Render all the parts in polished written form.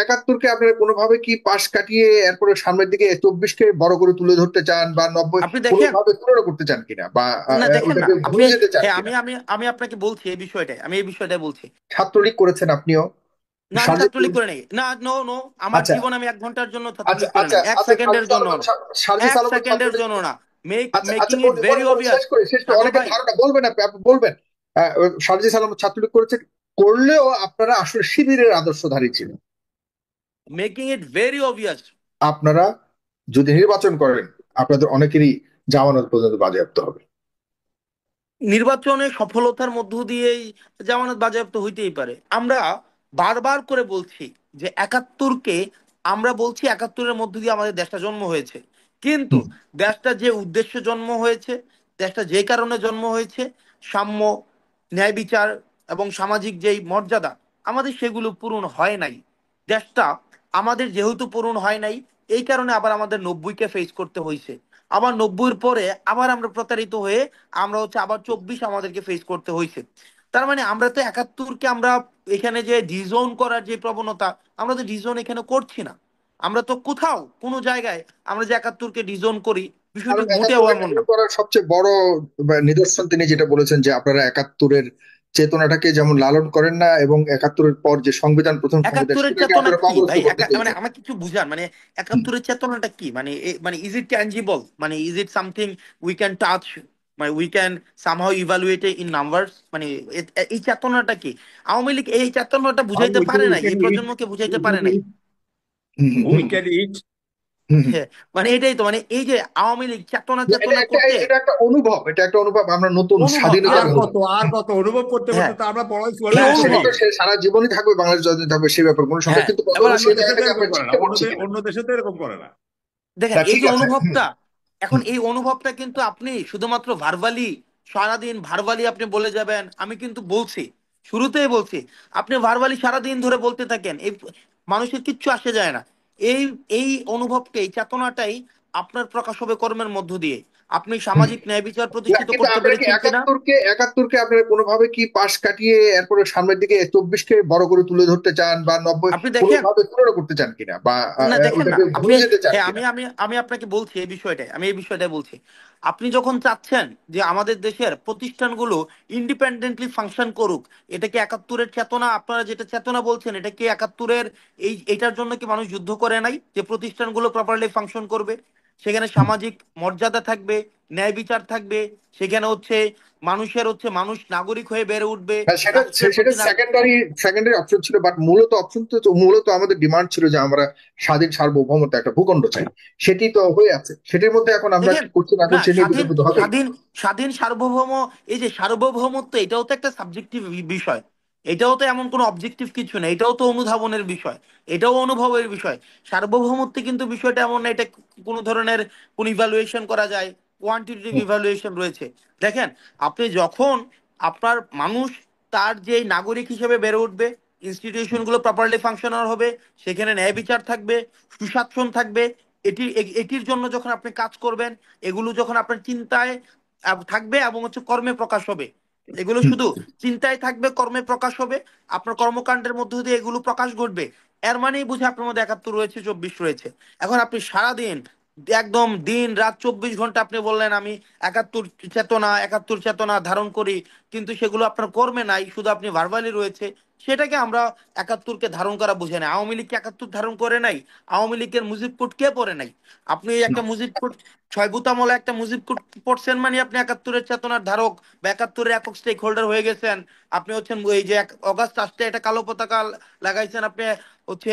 একাত্তরকে আপনারা কোনোভাবে কি পাশ কাটিয়ে এরপরে সামনের দিকে 24-কে বড় করে তুলে ধরতে চান, বা 90 আপনি দেখেন, কোনোভাবে তুলনা করতে চান কিনা, বা না দেখেন না ওটাকে আপনি, ভুলে যেতে চান হ্যাঁ কিনা? আমি আপনাকে বলছি এই বিষয়টাই, আমি এই বিষয়টাই বলছি। ছাত্রলীগ করেছেন আপনিও, না আমি সার্জিস ছাত্রলীগ করে নাই, না নো নো, আমার আচ্ছা জীবন আমি 1 ঘন্টার জন্য আচ্ছা ছাত্রলীগ করে আচ্ছা নাই, এক আচ্ছা, সেকেন্ডের জন্য না, সার্জিস এক আলমের সেকেন্ডের ছাত্রলীগ। জন্য না। আচ্ছা আচ্ছা, মেকিং ইট বলি ভেরি বলি বলি, অবভিয়াস। শেষ করে শেষ করে, সাগর অনেকের ভাই, ধারণা বলবেন আপনি বলবেন। সার্জিস আলম ছাত্রলীগ করেছেন, করলেও আপনারা আসলে শিবিরের আদর্শধারী ছিলেন। Making it very obvious. আপনারা যদি নির্বাচন করেন, আপনাদের অনেকেরই জামানত পর্যন্ত বাজেয়াপ্ত হবে। নির্বাচনে সফলতার মধ্য দিয়েই জামানত বাজেয়াপ্ত হইতেই পারে। আমরা বারবার করে বলছি যে একাত্তরকে, আমরা বলছি একাত্তরের মধ্য দিয়ে আমাদের দেশটা জন্ম হয়েছে, কিন্তু হুম। দেশটা যে উদ্দেশ্যে জন্ম হয়েছে, দেশটা যে কারণে জন্ম হয়েছে, সাম্য, ন্যায় বিচার এবং সামাজিক যেই মর্যাদা, আমাদের সেগুলো পূরণ হয় নাই। দেশটা আমাদের যেহেতু পূরণ হয় নাই, এই কারণে আবার আমাদের 90-কে ফেস করতে হয়েছে। আবার 90-এর পরে আবার আমরা প্রতারিত হয়ে আমরা আবার 24 আমাদেরকে ফেস করতে হয়েছে। তার মানে আমরা তো একাত্তরকে আমরা এখানে যে ডিজোন করার যে প্রবণতা, আমরা তো ডিজোন এখানে করছি না। আমরা তো কোথাও কোনো জায়গায় আমরা যে একাত্তরকে ডিজোন করি, বিষয়টি কারণ মোটেও একাত্তরের এমন ডিজাইন না। করার সবচেয়ে বড় নিদর্শন তিনি যেটা বলেছেন, যে আপনারা একাত্তরের চেতনাটাকে যেমন লালন করেন না, এবং একাত্তরের পর যে সংবিধান, প্রথম সংবিধান, একাত্তরের সেটাকে চেতনা আপনারা কি কবরস্থ ভাই? করতে মানে চেয়েছেন। আমাকে কিছু বুঝান, মানে হুম। একাত্তরের চেতনাটা কি? মানে মানে ইজ ইট ট্যাঞ্জিবল, মানে is it something we can touch, মানে we can somehow evaluate in numbers, মানে এই চেতনাটা কি? আওয়ামী লীগ এই চেতনাটা How বুঝাইতে পারে we নাই, can এই eat, প্রজন্মকে বুঝাইতে পারে নাই। হুম হুম we হুম can eat. হুম হুম। হ্যাঁ, মানে এটাই তো, মানে এই যে আওয়ামী লীগ চেতনা এটা চেতনা একটা করতে এটা একটা অনুভব, এটা একটা অনুভব, আমরা নতুন অনুভব, স্বাধীনতার আর ইয়েস। অনুভব। কত আর কত অনুভব করতে করতে হ্যাঁ, তো আমরা বড়ই এই চলে হ্যাঁ, সেটা অনুভব। তো আসি। সে সারা জীবনই থাকবে, বাংলাদেশ যতদিন থাকবে সে ব্যাপারে কোনো সংখ্যা, হ্যাঁ, কিন্তু কথা এবার হলো অন্য সেই দেশে তো জায়গাটাকে এরকম আমরা করে না, চিন্তা করছি কিনা। অন্য দেশে তো এরকম করে না। দেখেন এই ঠিক যে আছে। হুম অনুভবটা, এখন হুম এই অনুভবটা কিন্তু আপনি শুধুমাত্র ভার্বালি, সারাদিন ভার্বালি আপনি বলে যাবেন, আমি কিন্তু বলছি, শুরুতেই বলছি, আপনি ভার্বালি সারাদিন ধরে বলতে থাকেন, এই মানুষের কিচ্ছু আসে যায় না। এই এই অনুভবকে, এই চেতনাটাই আপনার প্রকাশ হবে কর্মের মধ্য দিয়ে। আপনি হুম। সামাজিক ন্যায় বিচার না, প্রতিষ্ঠিত কিন্তু করতে আপনারা কি পেরেছেন কিনা? একাত্তরকে আপনারা কোনোভাবে কি পাশ কাটিয়ে এরপরে সামনের দিকে 24-কে বড় করে তুলে ধরতে চান, বা 90 আপনি দেখেন, কোনোভাবে তুলনা করতে চান কিনা, বা না দেখেন না ওটাকে আপনি, ভুলে যেতে চান হ্যাঁ কিনা? আমি আপনাকে বলছি এই বিষয়টাই, আমি এই বিষয়টাই বলছি। আপনি যখন চাচ্ছেন যে আমাদের দেশের প্রতিষ্ঠানগুলো ইন্ডিপেন্ডেন্টলি ফাংশন করুক, এটা কি একাত্তরের চেতনা? আপনারা যেটা চেতনা বলছেন, এটা কি একাত্তরের, এটার জন্য কি মানুষ যুদ্ধ করে নাই যে প্রতিষ্ঠানগুলো প্রপারলি ফাংশন করবে, সেখানে সামাজিক মর্যাদা থাকবে, ন্যায় বিচার থাকবে, সেখানে মানুষের মানুষ নাগরিক হয়ে বেড়ে উঠবে, হ্যাঁ, সেটা রাষ্ট্রের সেটা প্রতি সেকেন্ডারি অপশন ছিল, বাট মূলত আমাদের ডিমান্ড ছিল যে আমরা স্বাধীন সার্বভৌমত্ব একটা ভূখণ্ড চাই। সেটি তো হয়ে আছে, সেটির মধ্যে এখন আমরা দেখেন, কি করছি না না করছি নিয়ে স্বাধীন, বিতর্ক তো হবেই। স্বাধীন স্বাধীন সার্বভৌম, এই যে সার্বভৌমত্ব, এটাও তো একটা সাবজেক্টিভ বিষয়। এটাও তো এমন কোনো অবজেক্টিভ কিছু না, এটাও তো অনুধাবনের বিষয়, এটাও অনুভবের বিষয়। সার্বভৌমত্ব কিন্তু বিষয়টা এমন না এটা কোনো ধরনের কোন ইভ্যালুয়েশন করা যায়, কোয়ান্টিটেটিভ হুম, ইভ্যালুয়েশন রয়েছে। দেখেন, আপনি যখন আপনার মানুষ তার যে নাগরিক হিসেবে বেড়ে উঠবে, হুম, ইনস্টিটিউশনগুলো প্রপারলি ফাংশনাল হবে, সেখানে ন্যায় বিচার থাকবে, সুশাসন থাকবে, এটির জন্য যখন আপনি কাজ করবেন, এগুলো যখন আপনার চিন্তায় থাকবে এবং কর্মে প্রকাশ হবে, এগুলো হুম, শুধু চিন্তায় থাকবে, কর্মে প্রকাশ হবে, আপনার কর্মকাণ্ডের মধ্য দিয়ে এগুলো প্রকাশ ঘটবে, এর মানেই বুঝে আপনার মধ্যে 71 রয়েছে, 24 রয়েছে। এখন আপনি সারাদিন একদম দিন রাত 24 ঘন্টা আপনি বললেন আমি একাত্তর চেতনা ধারণ করি, কিন্তু সেগুলো আপনার কর্মে নাই, শুধু আপনি ভার্বালি রয়েছে, সেটাকে আমরা একাত্তরকে ধারণ করা বুঝে না। আওয়ামী লীগ কি একাত্তর ধারণ করে নাই? আওয়ামী লীগের মুজিব কোড কে পড়ে নাই? আপনি হুম। একটা মুজিব কোড, 6 বুতামলা একটা মুজিব কোড পড়ছেন, মানে আপনি একাত্তরের চেতনার ধারক বা একাত্তরের একক স্টেক হোল্ডার হয়ে গেছেন। আপনি এই যে অগাস্ট 8 একটা কালো পতাকা লাগাইছেন, আপনি হচ্ছে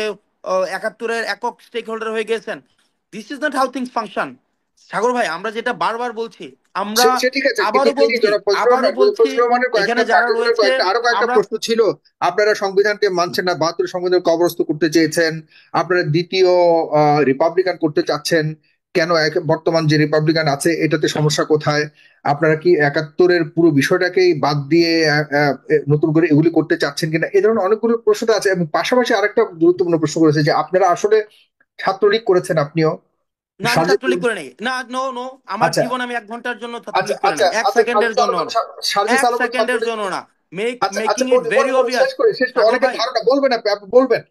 একাত্তরের একক স্টেক হোল্ডার হয়ে গেছেন। This is not how things function. Sagar ভাই, আমরা যেটা বারবার বলছি, আমরা সে সে ঠিক আছে, কিন্তু আবারও তিনি বলছি, যারা আবারও বলছি, ফজলুর রহমানের এখানে কয়েকটা যারা কার্যকরের রয়েছে, আরো কয়েকটা আমরা প্রশ্ন ছিল। আপনারা সংবিধানকে মানছেন না, 72 সংবিধান কবরস্থ করতে চেয়েছেন, আপনারা দ্বিতীয় রিপাবলিকান করতে চাচ্ছেন। কেন বর্তমান যে রিপাবলিকান আছে এটাতে সমস্যা কোথায়? আপনারা কি একাত্তরের পুরো বিষয়টাকেই বাদ দিয়ে নতুন করে এগুলি করতে চাচ্ছেন কিনা, এই ধরনের অনেকগুলো প্রশ্ন তো আছে। এবং পাশাপাশি আরেকটা গুরুত্বপূর্ণ প্রশ্ন করেছে, যে আপনারা আসলে ছাত্রলীগ করেছেন আপনিও, না আমি সার্জিস। ছাত্রলীগ করে নাই, না নো নো, আমার আচ্ছা জীবন আমি 1 ঘন্টার জন্য আচ্ছা ছাত্রলীগ করে আচ্ছা নাই, এক আচ্ছা, সেকেন্ডের জন্য না, সার্জিস এক আলমের সেকেন্ডের ছাত্রলীগ। জন্য না। আচ্ছা আচ্ছা, মেকিং ইট বলি ভেরি বলি বলি, অবভিয়াস। শেষ করে সাগর অনেকের ভাই, ধারণা বলবেন, আপনি বলবেন।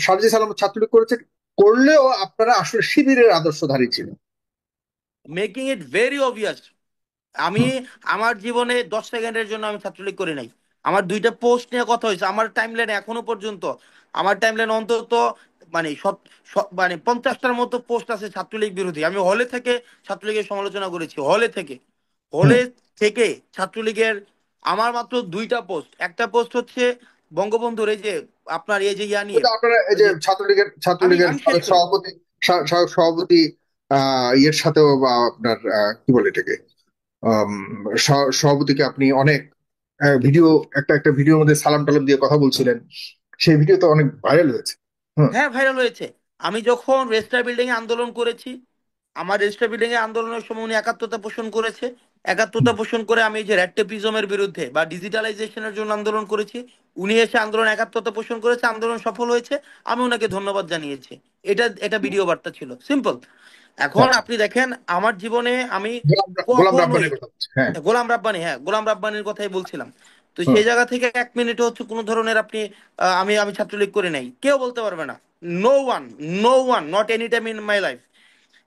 সার্জিস আলম ছাত্রলীগ করেছেন, করলেও আপনারা আসলে শিবিরের আদর্শধারী ছিলেন। Making it very obvious. আমি হুম। আমার জীবনে 10 সেকেন্ডের জন্য আমি ছাত্রলীগ করি নাই। আমার দুইটা পোস্ট নিয়ে কথা হয়েছে আমার টাইমলাইনে এখনো পর্যন্ত। আমার টাইমলাইনে অন্তত মানে মানে 50টার মতো পোস্ট আছে ছাত্রলীগ বিরোধী। আমি হলে থেকে ছাত্রলীগের সমালোচনা করেছি, হলে থেকে। হুম। হলে থেকে ছাত্রলীগের আমার মাত্র দুইটা পোস্ট। একটা পোস্ট হচ্ছে বঙ্গবন্ধুর এই যে আপনার এই যে ইয়া নিয়ে, কিন্তু আপনারা এই ওই যে যে ছাত্রলীগের আমি ছাত্রলীগের আমি শেষ সাবেক করি। সভাপতি, সাবেক সভাপতি ইয়ের সাথেও বা আপনার কি বলে এটাকে, আম, সভাপতিকে আপনি অনেক ভিডিও, একটা একটা ভিডিওর মধ্যে সালাম টালাম দিয়ে কথা বলছিলেন, সেই ভিডিও তো অনেক ভাইরাল হয়েছে। হুম। হ্যাঁ, ভাইরাল হয়েছে। আমি যখন রেজিস্ট্রার বিল্ডিং এ আন্দোলন করেছি, আমার রেজিস্ট্রার বিল্ডিং এ আন্দোলনের সময় উনি একাত্মতা পোষণ করেছে। একাত্মতা পোষণ করে আমি এই যে র্যাটেপিজমের বিরুদ্ধে বা ডিজিটালাইজেশনের জন্য আন্দোলন করেছি, উনি এসে আন্দোলন একাত্মতা পোষণ করেছে, আন্দোলন সফল হয়েছে, আমি ওনাকে ধন্যবাদ জানিয়েছি। এটা এটা ভিডিও বার্তা ছিল, সিম্পল। এখন আচ্ছা, আপনি দেখেন আমার জীবনে আমি গোলাম কখনোই রাব্বানির কথা বলছি, হ্যাঁ। গোলাম রাব্বানি, হ্যাঁ গোলাম রাব্বানির কথাই বলছিলাম। তো হুম। সেই জায়গা থেকে 1 মিনিটে হচ্ছে কোনো ধরনের আপনি আমি আমি ছাত্রলীগ করে নাই, কেউ বলতে পারবে না। No one, no one, not any time in my life.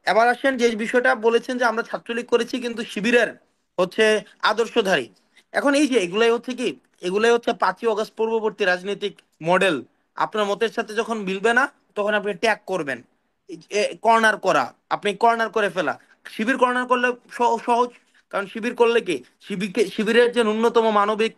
এবার আসেন যে বিষয়টা বলেছেন যে আমরা ছাত্রলীগ করেছি কিন্তু শিবিরের হচ্ছে আদর্শধারী। এখন এই যে এগুলাই হচ্ছে কি, এগুলাই হচ্ছে 5ই অগস্ট পূর্ববর্তী রাজনৈতিক মডেল। আপনার মতের সাথে যখন মিলবে না, তখন আপনি ট্যাগ করবেন, কর্নার করা, আপনি কর্নার করে ফেলা। শিবির কর্নার করলে সহজ। কারণ শিবির করলে কি, শিবিরের যে ন্যূনতম মানবিক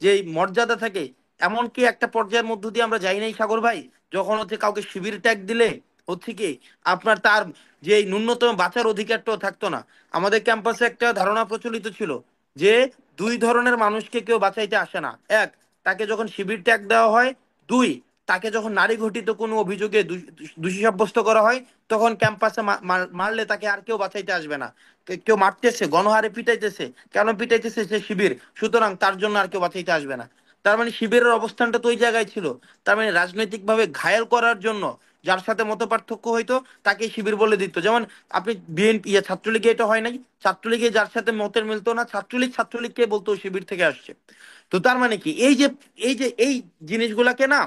যে মর্যাদা থাকে, এমনকি একটা পর্যায়ের মধ্য দিয়ে আমরা যাই নাই সাগর ভাই, যখন হচ্ছে কাউকে শিবির ট্যাগ দিলে হচ্ছে কি আপনার তার যে এই ন্যূনতম বাঁচার অধিকারটাও থাকতো না। আমাদের ক্যাম্পাসে একটা ধারণা প্রচলিত ছিল যে দুই ধরনের মানুষকে কেউ বাঁচাইতে আসে না। এক, তাকে যখন শিবির ট্যাগ দেওয়া হয়। দুই, তাকে যখন নারী ঘটিত কোনো অভিযোগে দোষী সাব্যস্ত করা হয়, তখন ক্যাম্পাসে মারলে তাকে আর কেউ বাঁচাইতে আসবে না। কেউ মারতেছে, গণহারে পিটাইতেছে, কেন পিটাইতেছে? সে শিবির, সুতরাং তার জন্য আর কেউ বাঁচাইতে আসবে না। তার মানে শিবিরের অবস্থানটা তো ওই জায়গায় ছিল। তার মানে রাজনৈতিকভাবে ঘায়েল করার জন্য যার সাথে মত পার্থক্য হইতো তাকে শিবির বলে দিত। যেমন আপনি বিএনপি ছাত্রলীগে এটা হয় নাই, ছাত্রলীগে যার সাথে মতের মিলতো না, ছাত্রলীগকে বলতো শিবির থেকে আসছে। তো তার মানে কি, এই জিনিসগুলাকে না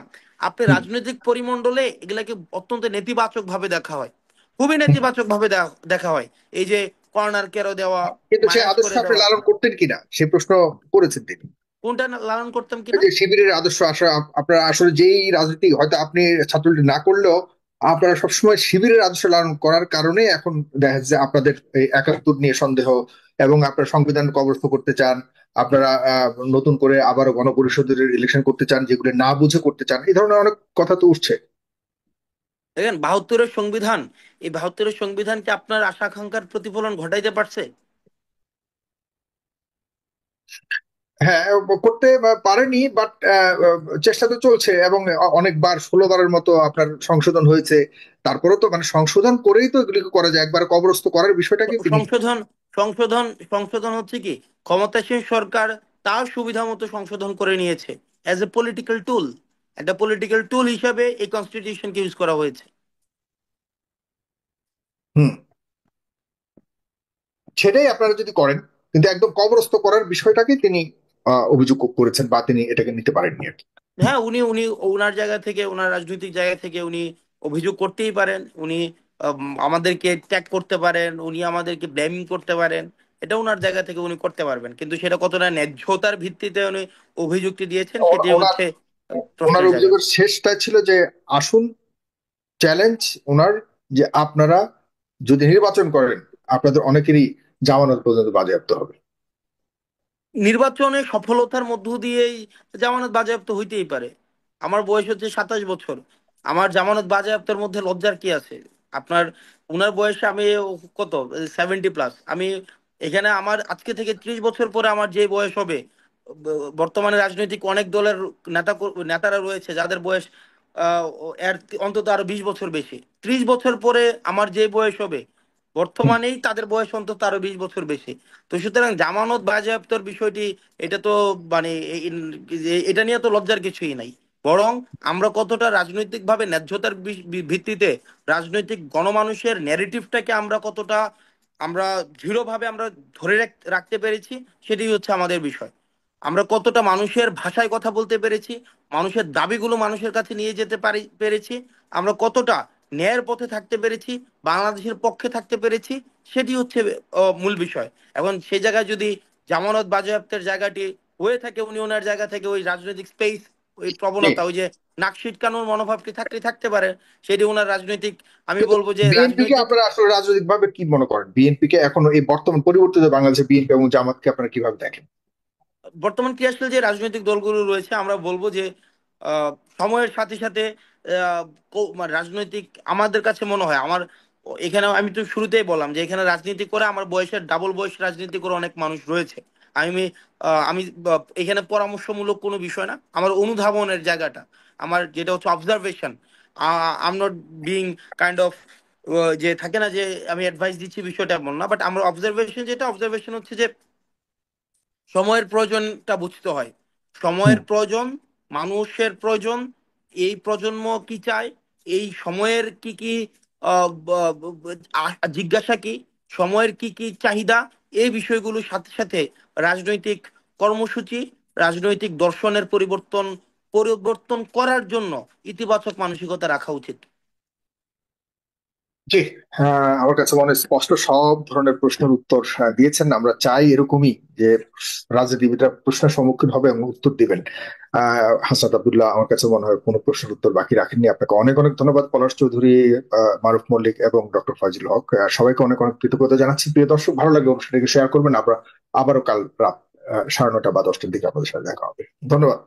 আপনি হুম। রাজনৈতিক পরিমণ্ডলে এগুলাকে অত্যন্ত নেতিবাচক ভাবে দেখা হয়, খুবই হুম। নেতিবাচক ভাবে দেখা হয়। এই যে কর্নার কেরো দেওয়া, কিন্তু সেই মাইনাস আদর্শ করে আপনি দেওয়া। লালন করতেন কিনা সে প্রশ্ন করেছেন তিনি। কোনটা লালন করতাম এই কিনা? যে শিবিরের আদর্শ আসলে আপনারা আসলে যেই রাজনীতি হয়তো আপনি ছাত্রলীগ না করলেও আপনারা সবসময় শিবিরের আদর্শ লালন করার কারণে এখন দেখা যাচ্ছে যে আপনাদের এই 71 নিয়ে সন্দেহ, এবং আপনারা সংবিধান কবরস্থ করতে চান, আপনারা নতুন করে আবারও গণপরিষদের ইলেকশন করতে চান, যেগুলো না বুঝে করতে চান, এই ধরনের অনেক কথা তো উঠছে। দেখেন 72-এর সংবিধান, এই 72-এর সংবিধান কি আপনার আশা আকাঙ্ক্ষার প্রতিফলন ঘটাইতে পারছে? হ্যাঁ, করতে পারেনি, বাট চেষ্টা তো চলছে, এবং অনেকবার 16বারের মতো আপনার সংশোধন হয়েছে। তারপরেও তো মানে সংশোধন করেই তো এগুলিকে করা যায়, একবার কবরস্থ করার বিষয়টাকে তিনি। সংশোধন সংশোধন সংশোধন হচ্ছে কি, ক্ষমতাসীন সরকার তার সুবিধা মতো সংশোধন করে নিয়েছে অ্যাজ এ পলিটিক্যাল টুল। একটা পলিটিক্যাল টুল হিসাবে এই কনস্টিটিউশনকে ইউজ করা হয়েছে। হুম। সেটাই আপনারা যদি করেন, কিন্তু একদম কবরস্থ করার বিষয়টাকে তিনি অভিযোগ করেছেন, বা তিনি এটাকে নিতে পারেননি আর কি। হ্যাঁ, উনি উনি ওনার জায়গা থেকে, ওনার রাজনৈতিক জায়গা থেকে উনি অভিযোগ করতেই পারেন। উনি আমাদেরকে ট্যাগ করতে পারেন, উনি আমাদেরকে ব্লেমিং করতে পারেন। এটা ওনার জায়গা থেকে উনি করতে পারবেন, কিন্তু সেটা কতটা ন্যায্যতার ভিত্তিতে উনি অভিযুক্তি দিয়েছেন সেটি ওনার হচ্ছে ওনার প্রশ্নের জায়গা। অভিযোগের শেষটা ছিল যে আসুন, চ্যালেঞ্জ ওনার, যে আপনারা যদি নির্বাচন করেন আপনাদের অনেকেরই জামানত পর্যন্ত বাজেয়াপ্ত হবে। নির্বাচনে সফলতার মধ্য দিয়েই জামানত বাজেয়াপ্ত হইতেই পারে। আমার বয়স হচ্ছে 27 বছর, আমার জামানত বাজেয়াপ্তের মধ্যে লজ্জার কি আছে? আপনার উনার বয়সে আমি কত, 70+। আমি এখানে আমার আজকে থেকে 30 বছর পরে আমার যে বয়স হবে, বর্তমানে রাজনৈতিক অনেক দলের নেতারা রয়েছে যাদের বয়স এর অন্তত আরো 20 বছর বেশি। 30 বছর পরে আমার যে বয়স হবে, হুম। বর্তমানেই তাদের বয়স অন্তত আরো 20 বছর বেশি। তো সুতরাং জামানত বাজেয়াপ্তর বিষয়টি, এটা তো মানে এটা নিয়ে তো লজ্জার কিছুই নাই। বরং আমরা কতটা রাজনৈতিকভাবে ন্যায্যতার ভিত্তিতে রাজনৈতিক গণমানুষের ন্যারেটিভটাকে আমরা কতটা আমরা দৃঢ়ভাবে আমরা ধরে রাখতে পেরেছি, সেটাই হচ্ছে আমাদের বিষয়। আমরা কতটা মানুষের ভাষায় কথা বলতে পেরেছি, মানুষের দাবিগুলো মানুষের কাছে নিয়ে যেতে পেরেছি, আমরা কতটা ন্যায়ের পথে থাকতে পেরেছি, বাংলাদেশের পক্ষে থাকতে পেরেছি, সেটি হচ্ছে মূল বিষয়। এখন সেই জায়গায় যদি জামানত বাজেয়াপ্তের জায়গাটি হয়ে থাকে, উনি ওনার জায়গা থেকে ওই রাজনৈতিক স্পেস, ওই জি। প্রবণতা, ওই যে নাক সিটকানোর মনোভাবটি থাকলে থাকতে পারে, সেটি ওনার রাজনৈতিক, আমি কিন্তু বলবো যে বিএনপি কে রাজনৈতিক। আপনারা আসলে রাজনৈতিক ভাবে কি মনে করেন? বিএনপি কে এখন এই বর্তমান পরিবর্তিত বাংলাদেশে বিএনপি এবং জামাতকে আপনারা কিভাবে দেখেন? বর্তমান ক্রিয়াশীল যে রাজনৈতিক দলগুলো রয়েছে, আমরা বলবো যে আহ, সময়ের সাথে সাথে মানে রাজনৈতিক, আমাদের কাছে মনে হয়, আমার এখানে আমি তো শুরুতেই বললাম যে এখানে রাজনীতি করে আমার বয়সের ডাবল বয়স রাজনীতি করে অনেক মানুষ রয়েছে। আমি এখানে পরামর্শমূলক কোনো বিষয় না, আমার অনুধাবনের জায়গাটা, আমার যেটা হচ্ছে observation. I am not being kind of, যে থাকে না যে আমি অ্যাডভাইস দিচ্ছি, বিষয়টা এমন না, বাট আমার অবজারভেশন, যেটা অবজারভেশন হচ্ছে যে সময়ের প্রয়োজনটা বুঝতে হয়। হুম। সময়ের প্রয়োজন, মানুষের প্রয়োজন, এই প্রজন্ম কি চায়, এই সময়ের কি কি জিজ্ঞাসা কি, সময়ের কি কি চাহিদা, এই বিষয়গুলোর সাথে সাথে রাজনৈতিক কর্মসূচি, রাজনৈতিক দর্শনের পরিবর্তন পরিবর্তন করার জন্য ইতিবাচক মানসিকতা রাখা উচিত। জি। আমার কাছে মনে হয় স্পষ্ট সব ধরনের প্রশ্নের উত্তর দিয়েছেন। আমরা চাই এরকমই, যে রাজনীতিবিদরা প্রশ্নের সম্মুখীন হবে এবং উত্তর দিবেন। হাসনাত আব্দুল্লাহ আমার কাছে মনে হয় কোনো প্রশ্নের উত্তর বাকি রাখেননি। আপনাকে অনেক অনেক ধন্যবাদ, পলাশ চৌধুরী, মারুফ মল্লিক এবং ডক্টর ফাজিল হক। সবাইকে অনেক অনেক কৃতজ্ঞতা জানাচ্ছি। প্রিয় দর্শক, ভালো লাগলে অনুষ্ঠানটিকে শেয়ার করবেন। আমরা আবারও কাল রাত 9:30 বা 10টার দিকে আপনাদের সাথে দেখা হবে। ধন্যবাদ।